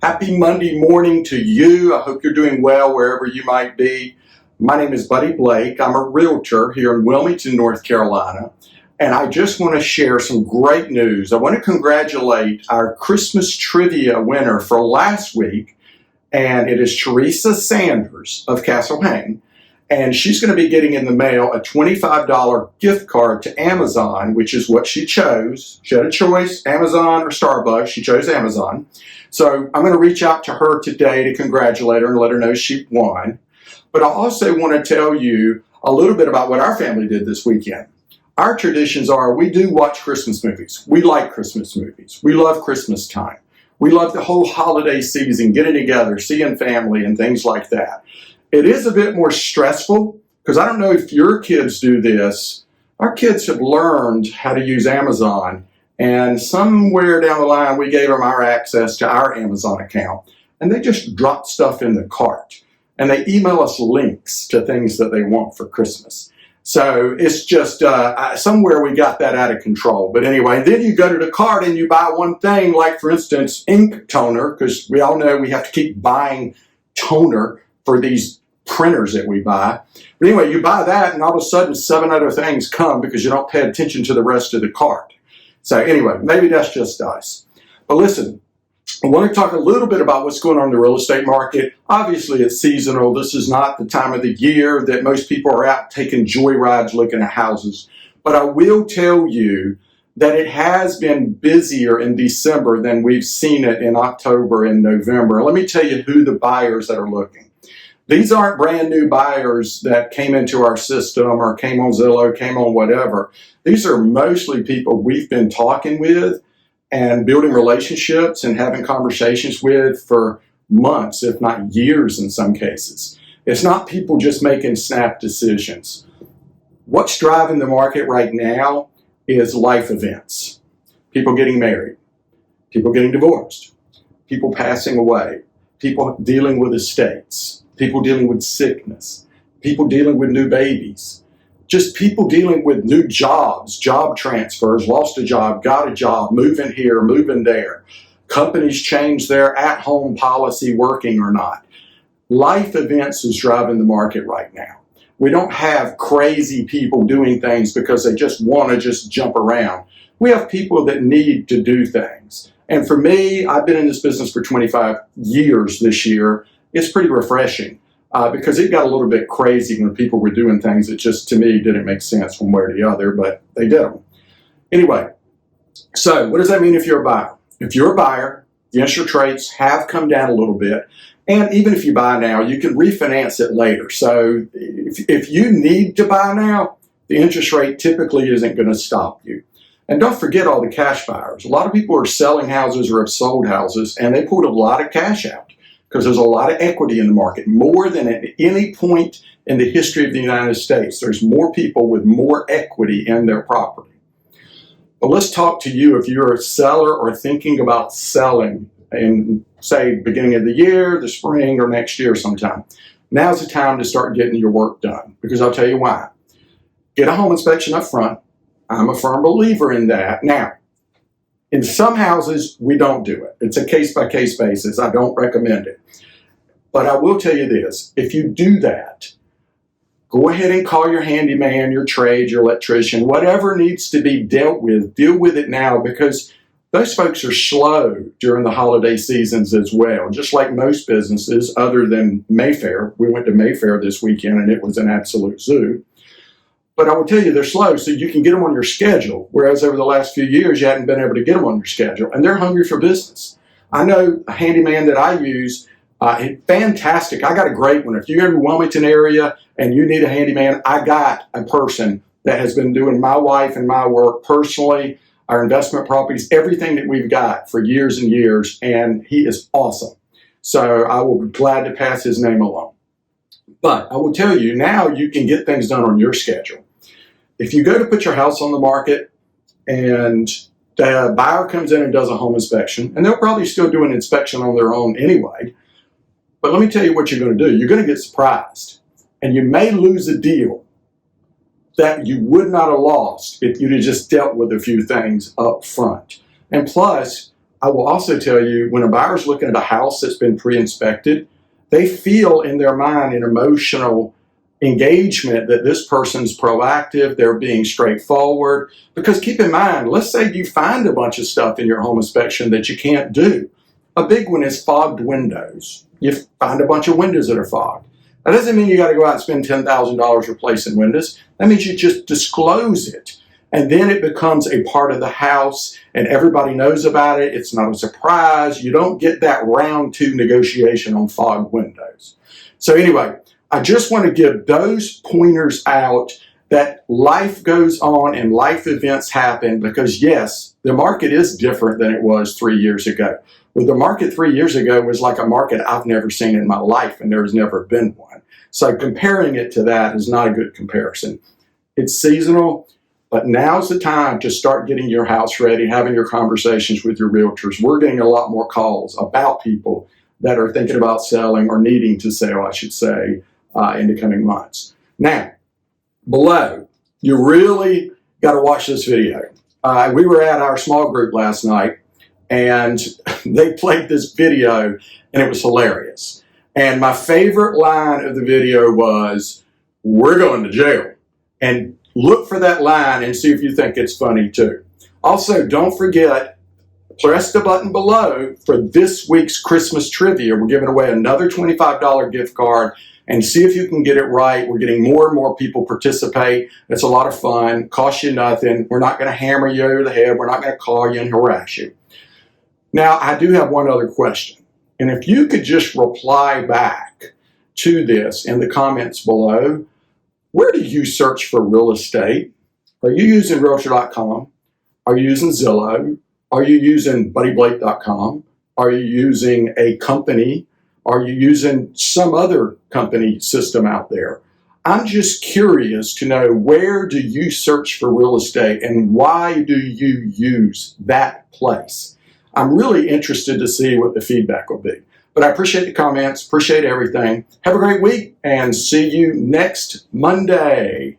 Happy Monday morning to you. I hope you're doing well wherever you might be. My name is Buddy Blake. I'm a realtor here in Wilmington, North Carolina, and I just want to share some great news. I want to congratulate our Christmas trivia winner for last week, and it is Teresa Sanders of Castle Hayne. And she's going to be getting in the mail a $25 gift card to Amazon, which is what she chose. She had a choice, Amazon or Starbucks. She chose Amazon. So I'm going to reach out to her today to congratulate her and let her know she won. But I also want to tell you a little bit about what our family did this weekend. Our traditions are we do watch Christmas movies. We like Christmas movies. We love Christmas time. We love the whole holiday season, getting together, seeing family and things like that. It is a bit more stressful because I don't know if your kids do this. Our kids have learned how to use Amazon, and somewhere down the line we gave them our access to our Amazon account, and they just drop stuff in the cart, and they email us links to things that they want for Christmas. So it's just somewhere we got that out of control. But anyway, then you go to the cart and you buy one thing, like for instance, ink toner, because we all know we have to keep buying toner for these printers that we buy. But anyway, you buy that and all of a sudden 7 other things come because you don't pay attention to the rest of the cart. So anyway, maybe that's just us. But listen, I want to talk a little bit about what's going on in the real estate market. Obviously, it's seasonal. This is not the time of the year that most people are out taking joyrides looking at houses. But I will tell you that it has been busier in December than we've seen it in October and November. Let me tell you who the buyers that are looking. These aren't brand new buyers that came into our system or came on Zillow, came on whatever. These are mostly people we've been talking with and building relationships and having conversations with for months, if not years in some cases. It's not people just making snap decisions. What's driving the market right now is life events. People getting married, people getting divorced, people passing away, people dealing with estates, people dealing with sickness, people dealing with new babies, just people dealing with new jobs, job transfers, lost a job, got a job, moving here, moving there. Companies change their at-home policy, working or not. Life events is driving the market right now. We don't have crazy people doing things because they just want to just jump around. We have people that need to do things. And for me, I've been in this business for 25 years this year. It's pretty refreshing because it got a little bit crazy when people were doing things that just, to me, didn't make sense one way or the other, but they did them. Anyway, so what does that mean if you're a buyer? If you're a buyer, the interest rates have come down a little bit, and even if you buy now, you can refinance it later. So if you need to buy now, the interest rate typically isn't going to stop you. And don't forget all the cash buyers. A lot of people are selling houses or have sold houses, and they pulled a lot of cash out because there's a lot of equity in the market, more than at any point in the history of the United States. There's more people with more equity in their property. But let's talk to you if you're a seller or thinking about selling in, say, beginning of the year, the spring, or next year sometime. Now's the time to start getting your work done, because I'll tell you why. Get a home inspection up front. I'm a firm believer in that. Now, in some houses, we don't do it. It's a case-by-case basis. I don't recommend it. But I will tell you this. If you do that, go ahead and call your handyman, your trade, your electrician, whatever needs to be dealt with, deal with it now, because those folks are slow during the holiday seasons as well, just like most businesses other than Mayfair. We went to Mayfair this weekend, and it was an absolute zoo. But I will tell you, they're slow, so you can get them on your schedule, whereas over the last few years, you hadn't been able to get them on your schedule, and they're hungry for business. I know a handyman that I use, fantastic. I got a great one. If you're in the Wilmington area and you need a handyman, I got a person that has been doing my wife and my work personally, our investment properties, everything that we've got for years and years, and he is awesome. So I will be glad to pass his name along. But I will tell you, now you can get things done on your schedule. If you go to put your house on the market and the buyer comes in and does a home inspection, and they'll probably still do an inspection on their own anyway, but let me tell you what you're going to do. You're going to get surprised, and you may lose a deal that you would not have lost if you'd have just dealt with a few things up front. And plus, I will also tell you, when a buyer's looking at a house that's been pre-inspected, they feel in their mind an emotional engagement that this person's proactive, they're being straightforward. Because keep in mind, let's say you find a bunch of stuff in your home inspection that you can't do. A big one is fogged windows. You find a bunch of windows that are fogged. That doesn't mean you got to go out and spend $10,000 replacing windows. That means you just disclose it. And then it becomes a part of the house and everybody knows about it. It's not a surprise. You don't get that round 2 negotiation on fogged windows. So anyway, I just want to give those pointers out that life goes on and life events happen because yes, the market is different than it was 3 years ago. Well, the market 3 years ago was like a market I've never seen in my life and there's never been one. So comparing it to that is not a good comparison. It's seasonal. But now's the time to start getting your house ready, having your conversations with your realtors. We're getting a lot more calls about people that are thinking about selling or needing to sell, I should say, in the coming months. Now, below, you really got to watch this video. We were at our small group last night, and they played this video, and it was hilarious. And my favorite line of the video was, "We're going to jail." And look for that line and see if you think it's funny too. Also, don't forget, press the button below for this week's Christmas trivia. We're giving away another $25 gift card and see if you can get it right. We're getting more and more people participate. It's a lot of fun, costs you nothing. We're not going to hammer you over the head. We're not going to call you and harass you. Now, I do have one other question. And if you could just reply back to this in the comments below, where do you search for real estate? Are you using Realtor.com? Are you using Zillow? Are you using BuddyBlake.com? Are you using a company? Are you using some other company system out there? I'm just curious to know, where do you search for real estate and why do you use that place? I'm really interested to see what the feedback will be. But I appreciate the comments, appreciate everything. Have a great week and see you next Monday.